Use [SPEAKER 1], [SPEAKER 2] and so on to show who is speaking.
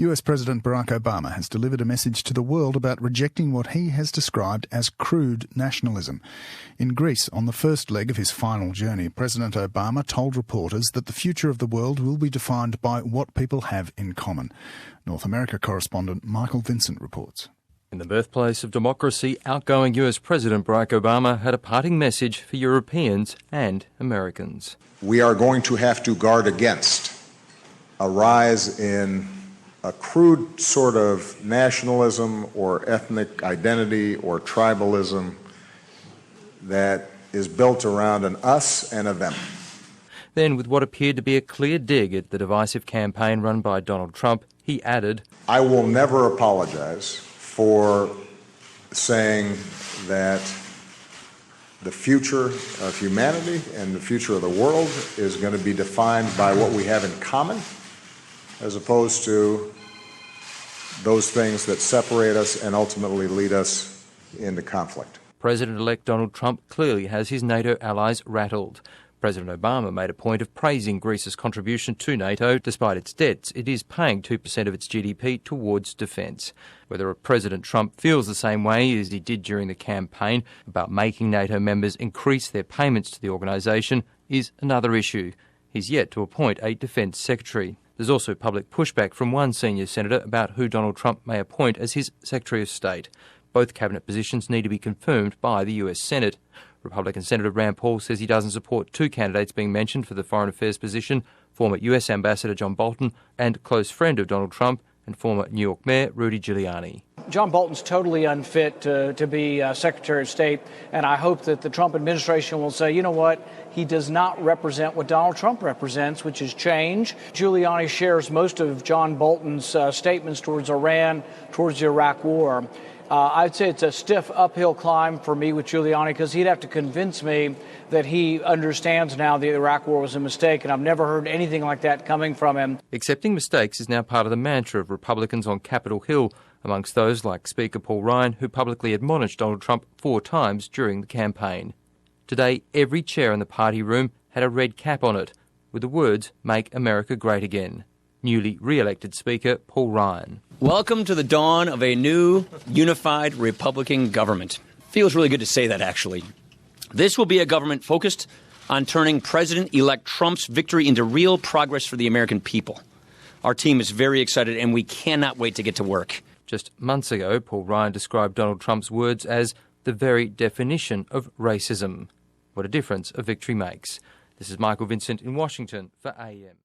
[SPEAKER 1] US President Barack Obama has delivered a message to the world about rejecting what he has described as crude nationalism. In Greece, on the first leg of his final journey, President Obama told reporters that the future of the world will be defined by what people have in common. North America correspondent Michael Vincent reports.
[SPEAKER 2] In the birthplace of democracy, outgoing US President Barack Obama had a parting message for Europeans and Americans.
[SPEAKER 3] We are going to have to guard against a rise in a crude sort of nationalism or ethnic identity or tribalism that is built around an us and a them.
[SPEAKER 2] Then, with what appeared to be a clear dig at the divisive campaign run by Donald Trump, he added,
[SPEAKER 3] I will never apologize for saying that the future of humanity and the future of the world is going to be defined by what we have in common, as opposed to those things that separate us and ultimately lead us into conflict.
[SPEAKER 2] President-elect Donald Trump clearly has his NATO allies rattled. President Obama made a point of praising Greece's contribution to NATO. Despite its debts, it is paying 2% of its GDP towards defence. Whether President Trump feels the same way as he did during the campaign about making NATO members increase their payments to the organisation is another issue. He's yet to appoint a defence secretary. There's also public pushback from one senior senator about who Donald Trump may appoint as his Secretary of State. Both cabinet positions need to be confirmed by the US Senate. Republican Senator Rand Paul says he doesn't support two candidates being mentioned for the foreign affairs position, former US Ambassador John Bolton and close friend of Donald Trump and former New York Mayor Rudy Giuliani.
[SPEAKER 4] John Bolton's totally unfit to be Secretary of State, and I hope that the Trump administration will say, you know what, he does not represent what Donald Trump represents, which is change. Giuliani shares most of John Bolton's statements towards Iran, towards the Iraq War. I'd say it's a stiff uphill climb for me with Giuliani because he'd have to convince me that he understands now the Iraq War was a mistake, and I've never heard anything like that coming from him.
[SPEAKER 2] Accepting mistakes is now part of the mantra of Republicans on Capitol Hill, amongst those like Speaker Paul Ryan, who publicly admonished Donald Trump 4 times during the campaign. Today, every chair in the party room had a red cap on it, with the words, "Make America Great Again." Newly re-elected Speaker Paul Ryan.
[SPEAKER 5] Welcome to the dawn of a new, unified Republican government. Feels really good to say that, actually. This will be a government focused on turning President-elect Trump's victory into real progress for the American people. Our team is very excited, and we cannot wait to get to work.
[SPEAKER 2] Just months ago, Paul Ryan described Donald Trump's words as the very definition of racism. What a difference a victory makes. This is Michael Vincent in Washington for AM.